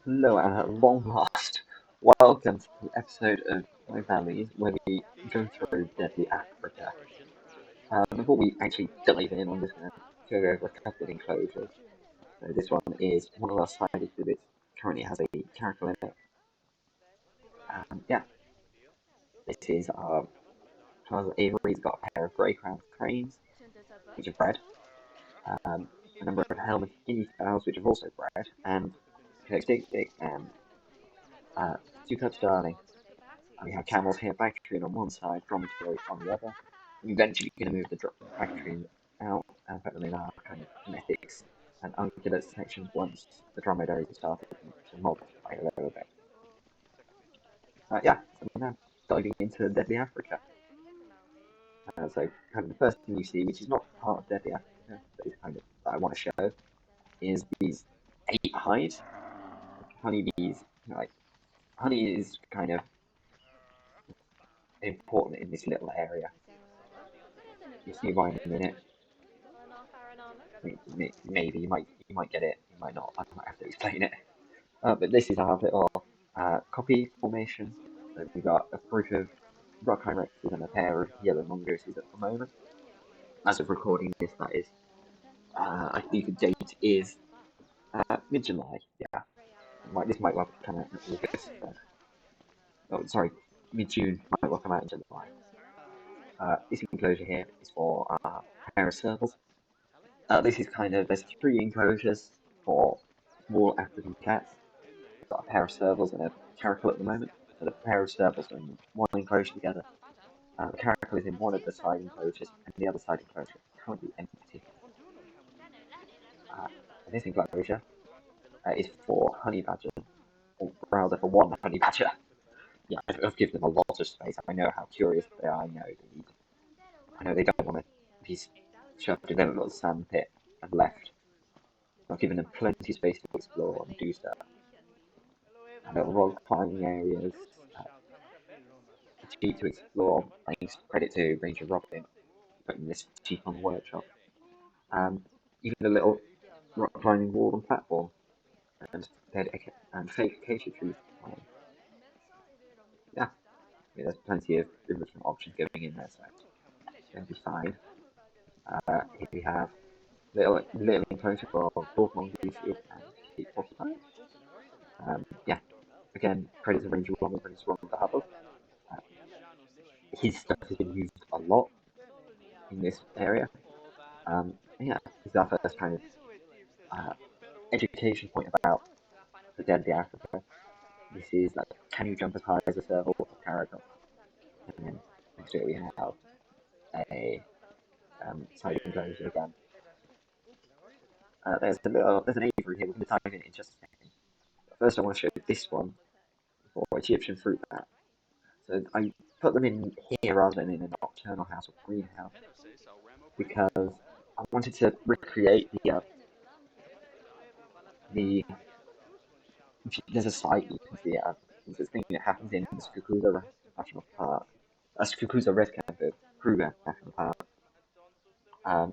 Hello, and at long last, welcome to the episode of My Valleys where we go through Deadly Africa. Before we actually dive in, I'm just going to go over a couple of enclosures. So this one is one of our sided exhibits. Currently has a character in it. Yeah, this is Charles Avery's got a pair of grey-crowned cranes, which are bred. A number of helmeted guinea fowls, which have also bred, and Dick and uh, two cups darling. We have camels here, Bactrian on one side, dromedary on the other. We're eventually going to move the Bactrian out and put them in our kind of genetics and ungulate section once the dromedaries have started to multiply a little bit. Yeah, so we're now diving into Deadly Africa. So kind of the first thing you see, which is not part of Deadly Africa, but is kind of that I want to show, is these 8 hives. Honeybees, like honey is kind of important in this little area. You'll see why in a minute. Maybe you might get it, you might not. I might have to explain it. But this is our little copy formation. So we've got a group of rock hyrexes and a pair of yellow mongooses at the moment. As of recording this, that is. I think the date is mid-July. Yeah, this might well come out in August. Oh, sorry, mid-June might well come out in July. This enclosure here is for a pair of servals. This is kind of, there's 3 enclosures for small African cats. We've got a pair of servals and a caracal at the moment. So the pair of servals are in one enclosure together. The caracal is in one of the side enclosures, and the other side enclosure is currently empty. This enclosure is for honey badger, or rather for one honey badger. Yeah, I've given them a lot of space. I know how curious they are. I know they don't want to be shoved in their little sand pit and left. I've given them plenty of space to explore and do stuff. Little rock climbing areas, cheap to explore. Thanks credit to Ranger Robin putting this cheap on the workshop. Even a little rock climbing wall and platform and dead and fake acacia trees. Yeah, there's plenty of enrichment options going in there, so it's going to be fine. Here we have little enclosure for both mongooses and sheep porcupines. Yeah, again, credit to Ranger Robin for his run with the Hubble. His stuff has been used a lot in this area. Yeah, this is our first kind of education point about the Deadly Africa. This is like, can you jump as high as a serval or character? And then next to it we have a side enclosure again. There's an aviary here. We're going to dive in just a second. But first, I want to show you this one for Egyptian fruit bat. So I put them in here rather than in a nocturnal house or greenhouse because I wanted to recreate the there's a site you can see there's this thing that happens in Skukuza National Park, Skukuza Red Camp, Kruger National Park,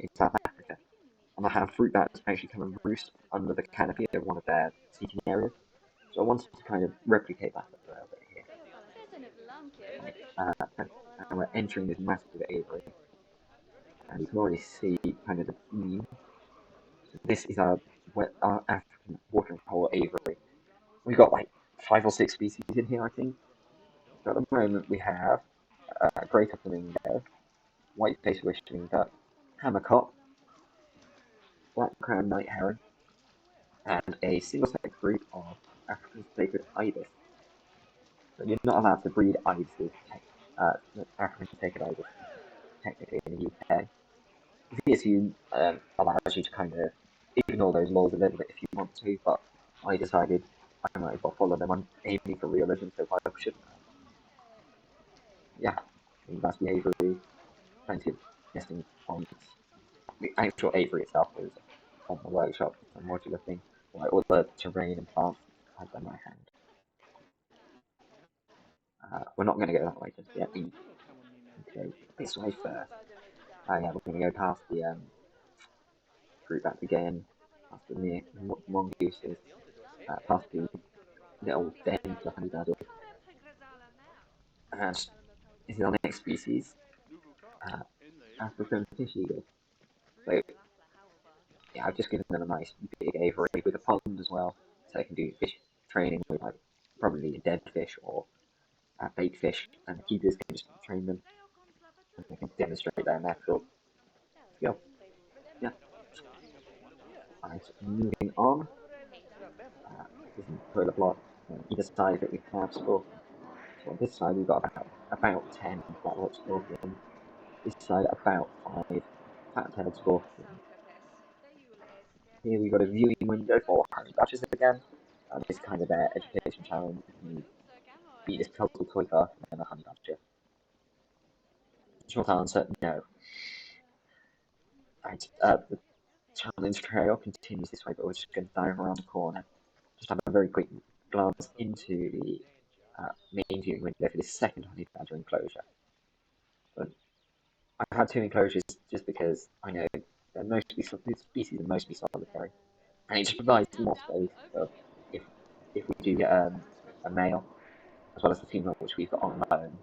in South Africa. And I have fruit bats actually come and roost under the canopy of one of their seating areas. So I wanted to kind of replicate that a little bit here. And we're entering this massive aviary, and you can already see kind of the theme. So this is our African watering hole aviary. We've got like 5 or 6 species in here, I think. So at the moment we have grey flamingo, white-faced wishing duck, hammercock, black-crowned night heron, and a single-sex group of African sacred ibis. So you're not allowed to breed ibises, African sacred ibis, technically in the UK. The ZSU allows you to kind of ignore those laws a little bit if you want to, but I decided I might as well follow them. I'm aiming for realism, so why shouldn't I? Yeah, that's the aviary, plenty of nesting points. The actual aviary itself is on the workshop, it's a modular thing, like all the terrain and plants I have in my hand. We're not going to go that way just yet. We go this way first. Yeah, we're going to go past the fruit bats again, past the mongooses, past the little den for honey badger. And this is our next species, uh, African fish eagle. So yeah, I've just given them a nice big aviary with a pond as well, so they can do fish training with like probably a dead fish or a bait fish, and the keepers can just train them and they can demonstrate their natural skill. Yeah. Alright, moving on. This is the toilet block. Either side of it we have scorpions. So on this side we've got about 10 flat-rock scorpions. This side about 5 fat-tailed scorpions. Here we've got a viewing window for honey badgers again. This is kind of their education challenge. You beat this total toy car and then a honey badger. Short answer, no. Right, the challenge trail continues this way, but we're just going to dive around the corner. Just have a very quick glance into the main viewing window for this second honey badger enclosure. But I've had two enclosures just because I know that these species are mostly solitary, and it just provides more space for if if we do get a male as well as the female, which we've got on loan.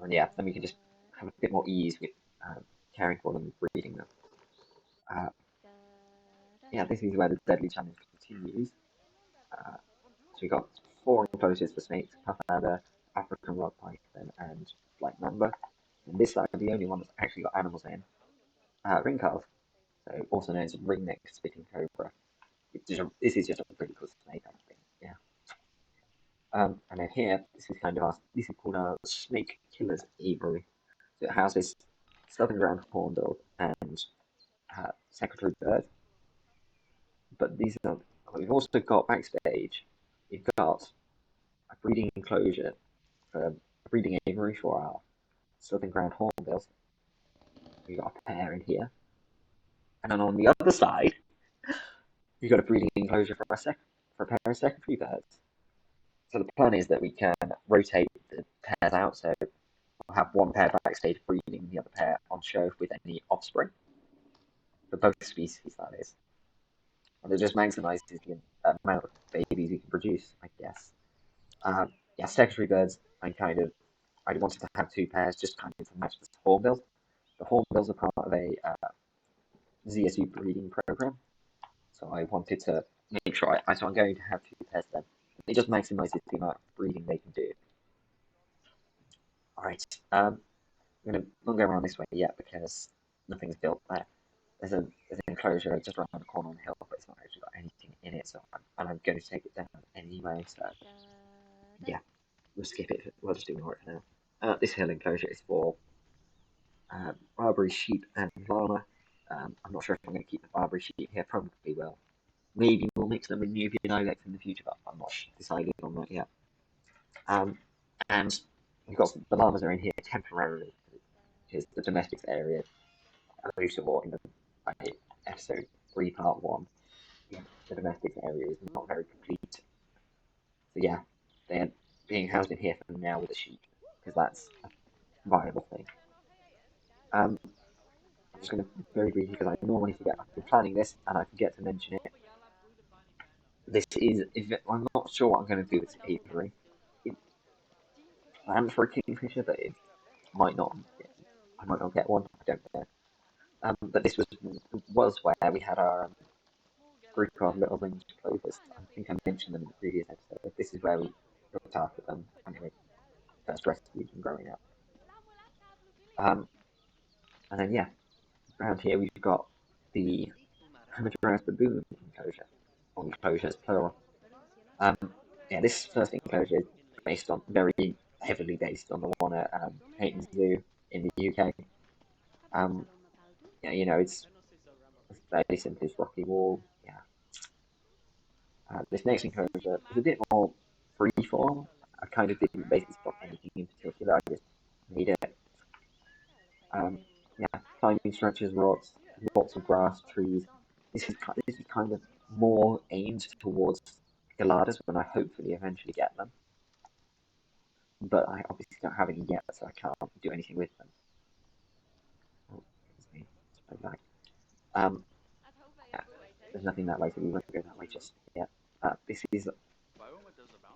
And yeah, then we can just have a bit more ease with caring for them and breeding them. Uh, yeah, this is where the deadly challenge continues. So we've got four enclosures for snakes, puff adder, African rock python, and black mamba. And this side, the only one that's actually got animals in, ring calf, so also known as ring-necked spitting cobra. This is just a pretty cool snake, I think. Yeah. And then here, this is called our snake killer's aviary. So it houses southern ground hornbill and secretary bird. But these are we've also got backstage. We've got a breeding enclosure for a breeding aviary for our southern ground hornbills. We've got a pair in here, and then on the other side, we've got a breeding enclosure for a pair of secretary birds. So the plan is that we can rotate the pairs out. So we'll have one pair backstage breeding, the other pair on show with any offspring for both species. That is, and it just maximizes the amount of babies we can produce, I guess. Yeah, secretary birds. I wanted to have two pairs just kind of to match the hornbills. The hornbills are part of a ZSU breeding program, so I wanted to make sure so I'm going to have two pairs then. It just maximizes the amount of breeding they can do. All right, I'm gonna not go around this way yet because nothing's built there. There's an enclosure just around the corner on the hill, but it's not actually got anything in it, so I'm going to take it down anyway. So yeah, we'll skip it. We'll just ignore it for now. This hill enclosure is for Barbary sheep and llama. I'm not sure if I'm going to keep the Barbary sheep here. Probably will. Maybe we'll mix them with Nubian ibex in the future, but I'm not decided on that yet. And we've got the llamas are in here temporarily because the domestics area, as I used to in the episode 3, part 1, the domestics area is not very complete. So yeah, they're being housed in here for now with the sheep because that's a viable thing. I'm just going to very briefly because I normally forget. I've been planning this and I forget to mention it. This is I'm not sure what I'm going to do with this aviary. It's planned for a kingfisher, but it might not. I might not get one. I don't know. But this was where we had our group of little winged clovers. I think I mentioned them in the previous episode. This is where we looked after them and we first rescued them growing up. Um, and then yeah, around here we've got the Hamadryas baboon enclosure, or enclosures plural. Um, yeah, this first enclosure is very heavily based on the one at Hayton Zoo in the UK. Yeah, it's fairly simple, it's rocky wall. Yeah. This next enclosure is a bit more freeform. I kind of didn't basically stop anything in particular. I just made it. Yeah, climbing structures, rocks, lots of grass, trees. This is kind of more aimed towards geladas when I hopefully eventually get them. But I obviously don't have any yet, so I can't do anything with them. Oh, me. Back. Yeah, there's nothing that way, so we won't go that way just yet. This is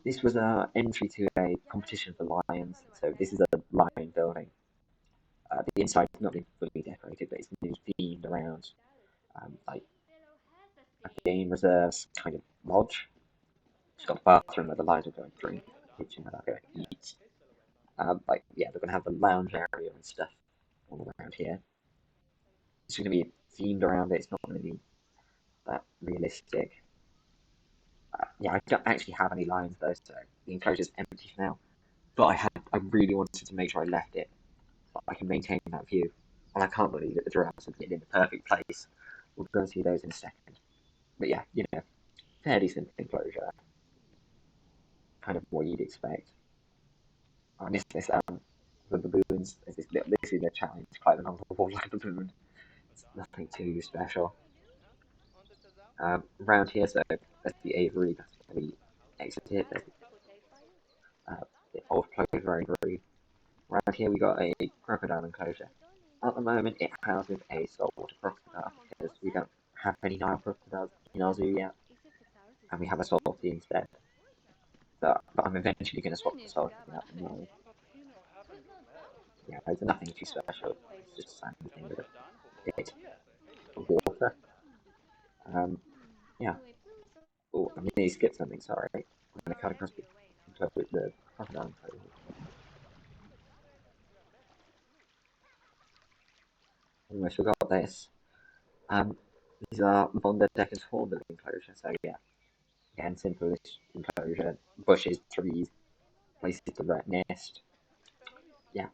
This was an entry to a competition for lions. So this is a lion building. The inside is not been fully decorated, but it's been themed around like a game reserves kind of lodge. It's got a bathroom where the lions will go and drink, a kitchen where they'll go and eat. Like yeah, they're gonna have the lounge area and stuff all around here. It's gonna be themed around it. It's not gonna be that realistic. Yeah, I don't actually have any lions though, so the enclosure's empty for now. But I really wanted to make sure I left it so I can maintain that view. And I can't believe that the giraffes have been in the perfect place. We'll go and see those in a second. But yeah, fairly simple enclosure, kind of what you'd expect. I miss this the baboons. This is their challenge, climbing on the wall like a baboon. It's nothing too special. Around here, so that's the aviary. That's where we exited. Uh, the old clover aviary. Around here, we got a crocodile enclosure. At the moment, it houses a saltwater crocodile because we don't have any Nile crocodiles in our zoo yet, and we have a salty instead. So, but I'm eventually going to swap the salty out for Nile. Yeah, it's nothing too special. It's just a sandy thing with a bit of water. Um, yeah. Oh, I nearly skipped something. Sorry. I'm going to cut across the crocodile enclosure. Almost forgot this. Um, these are Vonda Decker's hornbill enclosure. So yeah, again, simple enclosure, bushes, trees, places to nest. Yeah.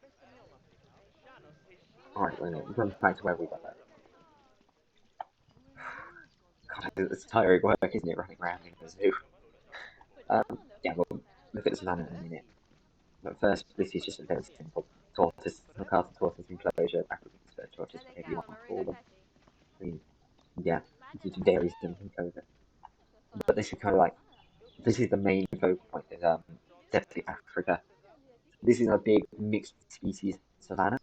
Alright, we're going to run back to where we got that. God, it's tiring work, isn't it, running around in the zoo? Yeah, we'll look at the savannah in a minute. But first, this is just a very simple tortoise, Sulcata tortoise enclosure, African spur tortoise, whatever you want to call them. I mean, yeah, it's a very simple enclosure. But this is kind of like, this is the main focal point, is definitely Africa. This is a big mixed species savannah.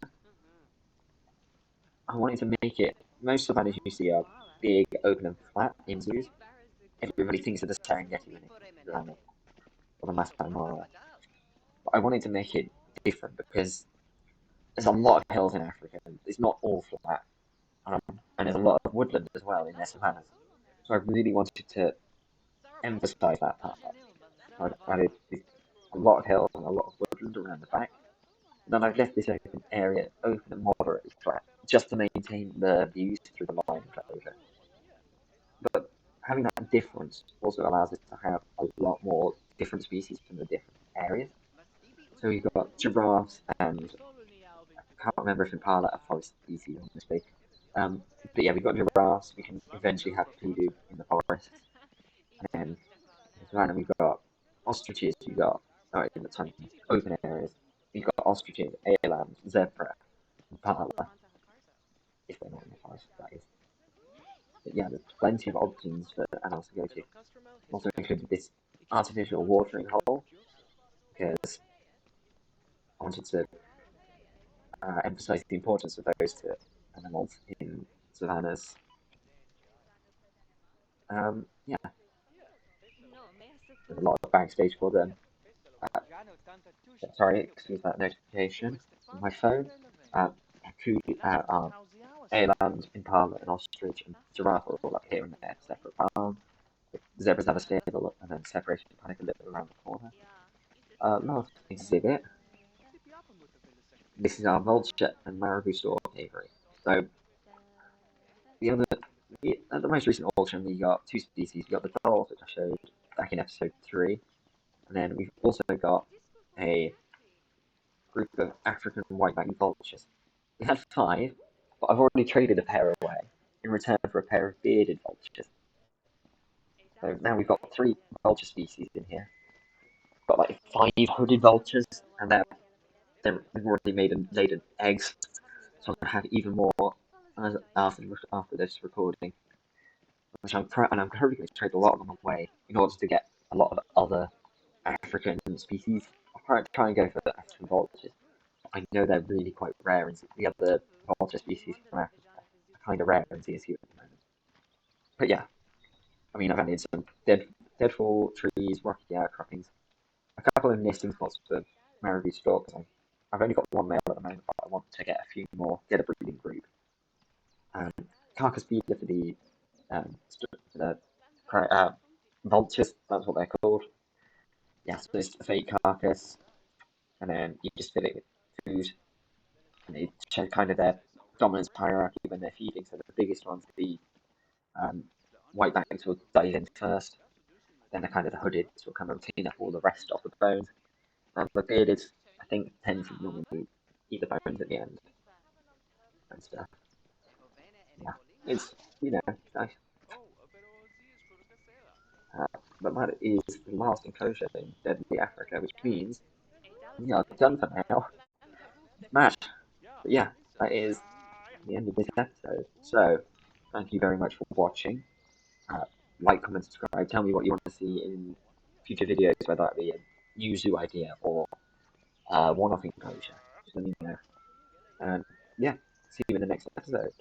I wanted to make it, most savannas you see are big, open and flat in zoos. Everybody thinks of the Serengeti when they think or the Masai Mara. But I wanted to make it different because there's a lot of hills in Africa. And it's not all flat, and there's a lot of woodland as well in their savannas. So I really wanted to emphasise that part. So I added a lot of hills and a lot of woodland around the back. And then I've left this open area open and moderately flat, just to maintain the views through the line enclosure. But having that difference also allows us to have a lot more different species from the different areas. So we've got giraffes and I can't remember if impala are forest species, honestly. But yeah, we've got giraffes. We can eventually have kudu in the forest, and then in the savannah we've got ostriches. We've got in the tiny open areas. We've got ostriches, eland, zebra, impala. If they're not in the forest, that is. But yeah, there's plenty of options for animals to go to. Also included this artificial watering hole because I wanted to emphasize the importance of those to animals in savannas. Yeah, there's a lot of backstage for them. Uh, sorry, excuse that notification on my phone. Uh, eland, impala, and ostrich and giraffe are all up here in their separate barn. The zebras have a stable and then separation panic a little around the corner. Last exhibit. This is our vulture and marabou store aviary. So the other, at the most recent auction, we got two species. We got the dolls, which I showed back in episode 3, and then we've also got a group of African white-backed vultures. We had 5, but I've already traded a pair away in return for a pair of bearded vultures. So now we've got 3 vulture species in here. We've got like 5 hooded vultures, and they've already laid eggs, so I'm gonna have even more after this recording. Which I'm currently going to trade a lot of them away in order to get a lot of other African species. I'll try and go for the African vultures. I know they're really quite rare, and the other vulture species from Africa are kind of rare in ZSU at the moment. But yeah, I mean, I've added some deadfall trees, rocky outcroppings. a couple of nesting spots for marabou storks. I've only got one male at the moment, but I want to get a few more, get a breeding group. Carcass feeder for the vultures, that's what they're called. Yeah, so it's a fake carcass, and then you just fill it with food, and they show kind of their dominance hierarchy when they're feeding. So the biggest ones, the whitebacks will dive in first, then the hooded will come and clean up all the rest of the bones. And the bearded, I think, tend to normally eat the bones at the end and stuff. Yeah, it's nice. Uh, but that is the last enclosure in Deadly Africa, which means we are done for now. Smash! But yeah, that is the end of this episode. So, thank you very much for watching. Uh, like, comment, subscribe. Tell me what you want to see in future videos, whether that be a new zoo idea or one-off enclosure. Just let me know. And yeah, see you in the next episode.